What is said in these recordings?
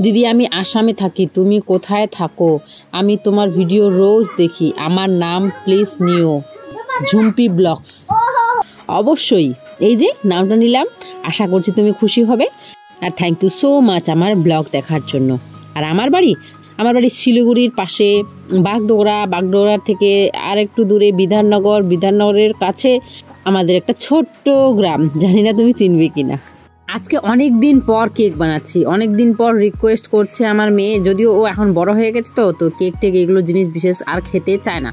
দিদি আমি আসামে থাকি, তুমি কোথায় থাকো? আমি তোমার ভিডিও রোজ দেখি, আমার নাম প্লিজ নিও, ঝুম্পি ব্লগস। অবশ্যই, এই যে নামটা নিলাম, আশা করছি তুমি খুশি হবে। আর থ্যাংক ইউ সো মাচ আমার ব্লগ দেখার জন্য। আর আমার বাড়ি শিলিগুড়ির পাশে বাগডোগরার থেকে আর একটু দূরে বিধাননগরের কাছে আমাদের একটা ছোট্ট গ্রাম, জানি না তুমি চিনবে কিনা। আজকে অনেক দিন পর কেক বানাচ্ছি, অনেক দিন পর রিকোয়েস্ট করছে আমার মেয়ে, যদিও ও এখন বড় হয়ে গেছে তো কেক টেক এগুলো জিনিস বিশেষ আর খেতে চায় না,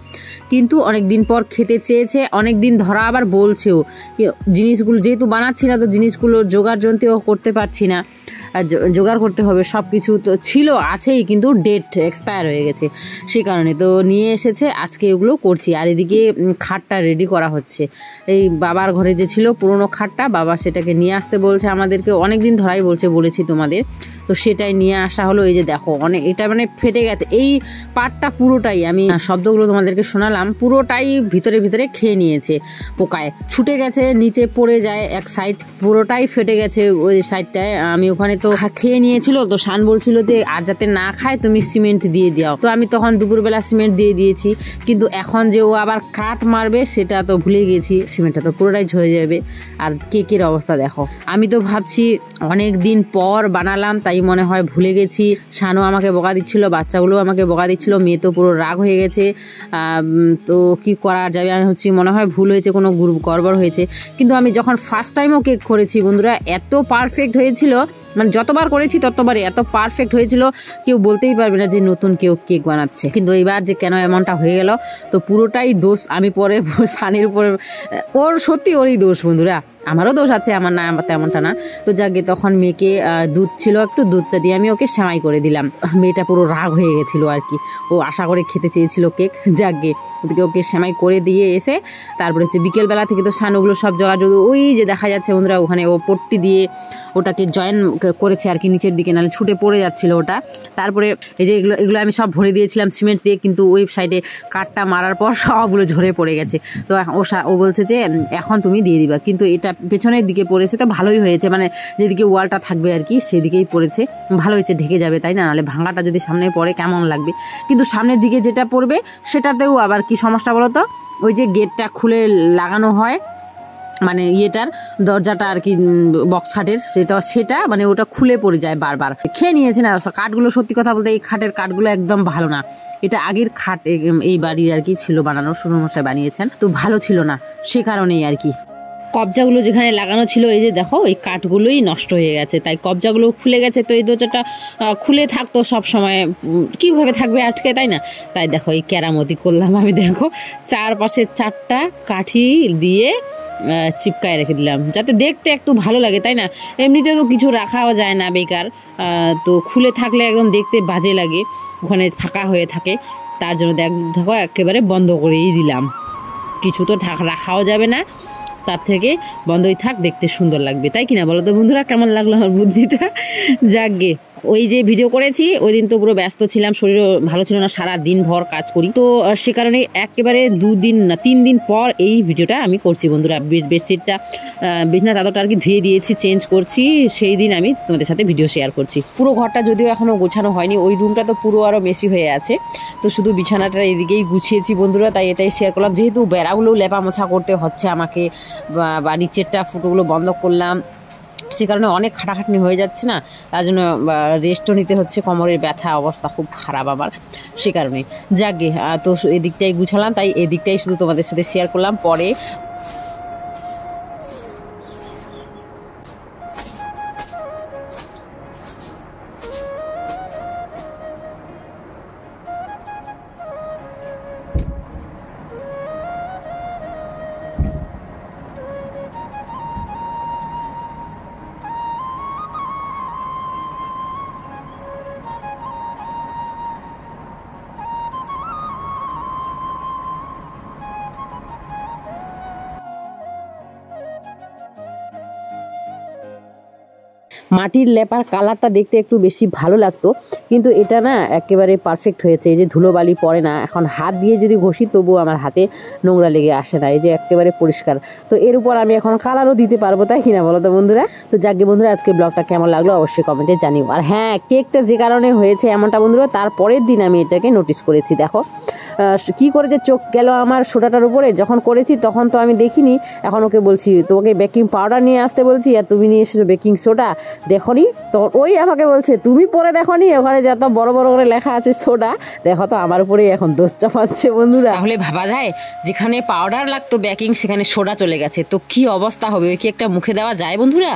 কিন্তু অনেক দিন পর খেতে চেয়েছে, অনেক দিন ধরা আবার বলছেও। জিনিসগুলো যেহেতু বানাচ্ছি না তো জিনিসগুলো জোগাড় করতে পারছি না, জোগাড় করতে হবে, সব কিছু তো ছিল আছেই কিন্তু ডেট এক্সপায়ার হয়ে গেছে, সেই কারণে তো নিয়ে এসেছে, আজকে এগুলো করছি। আর এদিকে খাটটা রেডি করা হচ্ছে, এই বাবার ঘরে যে ছিল পুরোনো খাটটা, বাবা সেটাকে নিয়ে আসতে বলছে আমাদেরকে, অনেক দিন ধরাই বলেছি তোমাদের, তো সেটাই নিয়ে আসা হলো। এই যে দেখো অনেক, এটা মানে ফেটে গেছে, এই পাটটা পুরোটাই, আমি শব্দগুলো তোমাদেরকে শোনালাম, পুরোটাই ভিতরে খেয়ে নিয়েছে, পোকায় ছুটে গেছে, নিচে পড়ে যায়, এক সাইড পুরোটাই ফেটে গেছে ওই সাইডটায়। আমি ওখানে তো খেয়ে নিয়েছিল, তো শান বলছিল যে আর যাতে না খায় তুমি সিমেন্ট দিয়ে দাও, তো আমি তখন দুপুরবেলা সিমেন্ট দিয়ে দিয়েছি, কিন্তু এখন যে ও আবার কাট মারবে সেটা তো ভুলে গেছি, সিমেন্টটা তো পুরোটাই ঝরে যাবে। আর কেকের অবস্থা দেখো, আমি তো ভাবছি অনেক দিন পর বানালাম তাই মনে হয় ভুলে গেছি, শানও আমাকে বকা দিচ্ছিল, বাচ্চাগুলো আমাকে বকা দিচ্ছিল, মেয়ে তো পুরো রাগ হয়ে গেছে, তো কি করা যাবে, আমি হচ্ছি মনে হয় ভুল হয়েছে, কোনো গড়বড় হয়েছে। কিন্তু আমি যখন ফার্স্ট টাইমও কেক করেছি বন্ধুরা, এত পারফেক্ট হয়েছিল, মানে যতবার করেছি ততবারই এত পারফেক্ট হয়েছিল, কেউ বলতেই পারবে না যে নতুন কেউ কেক বানাচ্ছে। কিন্তু এইবার যে কেন এমনটা হয়ে গেল, তো পুরোটাই দোষ আমি পরে সানির উপরে, ওরই দোষ বন্ধুরা, আমারও দোষ আছে, আমার না তেমনটা না। তো যাকে তখন মেয়েকে দুধ ছিল একটু, দুধটা দিয়ে আমি ওকে সেমাই করে দিলাম, মেয়েটা পুরো রাগ হয়ে গেছিলো আর কি, ও আশা করে খেতে চেয়েছিল কেক, যাকে ওকে সেমাই করে দিয়ে এসে তারপরে হচ্ছে বিকেলবেলা থেকে তো সানুগুলো সব যোগাযোগ, ওই যে দেখা যাচ্ছে বন্ধুরা ওখানে ও পট্টি দিয়ে ওটাকে জয়েন করেছে আর কি নিচের দিকে, নাহলে ছুটে পড়ে যাচ্ছিল ওটা। তারপরে এই যে এগুলো আমি সব ভরে দিয়েছিলাম সিমেন্ট দিয়ে, কিন্তু ওই সাইডে কাঠটা মারার পর সবগুলো ঝরে পড়ে গেছে, তো ও বলছে যে এখন তুমি দিয়ে দিবা, কিন্তু এটা পেছনের দিকে পড়েছে, তো ভালোই হয়েছে, মানে যেদিকে ওয়ালটা থাকবে আর কি সেদিকেই পড়েছে, ভালো হয়েছে, ঢেকে যাবে তাই না, নাহলে ভাঙাটা যদি সামনে পড়ে কেমন লাগবে। কিন্তু সামনের দিকে যেটা পড়বে সেটাতেও আবার কি সমস্যা বলো তো, ওই যে গেটটা খুলে লাগানো হয়, মানে ইয়েটার দরজাটা আর কি বক্স খাটের, সেটা মানে ওটা খুলে পড়ে যায় বারবার, খেয়ে নিয়েছে না কাঠগুলো। সত্যি কথা বলতে এই খাটের কাঠগুলো একদম ভালো না, এটা আগের খাট এই বাড়ির আর কি ছিল বানানো, শ্বশুরমশাই বানিয়েছেন, তো ভালো ছিল না, সে কারণেই আর কি। কবজাগুলো যেখানে লাগানো ছিল এই যে দেখো এই কাঠগুলোই নষ্ট হয়ে গেছে, তাই কবজাগুলো খুলে গেছে, তো এই দরজাটা খুলে থাকতো সব সময়, কীভাবে থাকবে আটকে, তাই না, তাই দেখো এই কেরামতি করলাম আমি, দেখো চারপাশে 4টা কাঠি দিয়ে চিপকায় রেখে দিলাম, যাতে দেখতে একটু ভালো লাগে, তাই না, এমনিতে তো কিছু রাখাও যায় না বেকার, তো খুলে থাকলে একদম দেখতে বাজে লাগে, ওখানে ফাঁকা হয়ে থাকে, তার জন্য দেখো একেবারে বন্ধ করেই দিলাম, কিছু তো রাখাও যাবে না, তার থেকে বন্ধই থাক, দেখতে সুন্দর লাগবে, তাই কিনা বলো তো বন্ধুরা, কেমন লাগলো আমার বুদ্ধিটা। যাকগে, ওই যে ভিডিও করেছি ওই দিন তো পুরো ব্যস্ত ছিলাম, শরীরও ভালো ছিল না, সারা দিন ভর কাজ করি, তো সে কারণে একেবারে 3 দিন পর এই ভিডিওটা আমি করছি বন্ধুরা। বেডশিটটা বিছনা চাদরটা আর কি ধুয়ে দিয়েছি, চেঞ্জ করছি, সেই দিন আমি তোমাদের সাথে ভিডিও শেয়ার করছি। পুরো ঘরটা যদিও এখনও গোছানো হয়নি, ওই রুমটা তো পুরো আরও মেসি হয়ে আছে, তো শুধু বিছানাটা এদিকেই গুছিয়েছি বন্ধুরা, তাই এটাই শেয়ার করলাম, যেহেতু বেড়াগুলো লেপা মোছা করতে হচ্ছে আমাকে, বা নিচেরটা ফুটোগুলো বন্ধ করলাম, সে কারণে অনেক খাটাখাটনি হয়ে যাচ্ছে না, তার জন্য রেস্টও নিতে হচ্ছে, কোমরের ব্যথা, অবস্থা খুব খারাপ আমার, সে কারণে। যাকে তো এদিকটাই গুছালাম, তাই এদিকটাই শুধু তোমাদের সাথে শেয়ার করলাম। পরে মাটির লেপার কালারটা দেখতে একটু বেশি ভালো লাগতো, কিন্তু এটা না একেবারে পারফেক্ট হয়েছে। এই যে ধুলোবালি পড়ে না, এখন হাত দিয়ে যদি ঘষি তবুও আমার হাতে নোংরা লেগে আসে না, এই যে একেবারে পরিষ্কার। তো এর উপর আমি এখন কালারও দিতে পারবো, তাই কিনা বলো তো বন্ধুরা? তো যাকে বন্ধুরা, আজকে ব্লগটা কেমন লাগলো অবশ্যই কমেন্টে জানিও। আর হ্যাঁ, কেকটা যে কারণে হয়েছে এমনটা বন্ধুরা, তারপরের দিন আমি এটাকে নোটিস করেছি। দেখো কি করে যে চোখ গেল আমার সোডাটার উপরে, যখন করেছি তখন তো আমি দেখিনি। এখন ওকে বলছি তোমাকে বেকিং পাউডার নিয়ে আসতে বলছি, আর তুমি নিয়ে এসেছো বেকিং সোডা, দেখনি? তো ওই আমাকে বলছে তুমি পরে দেখনি, ওখানে যত বড় বড় করে লেখা আছে সোডা, দেখো তো আমার উপরেই এখন দোষ চাপাচ্ছে বন্ধুরা। তাহলে ভাবা যায়, যেখানে পাউডার লাগতো বেকিং সেখানে সোডা চলে গেছে, তো কি অবস্থা হবে? ওই কি একটা মুখে দেওয়া যায় বন্ধুরা?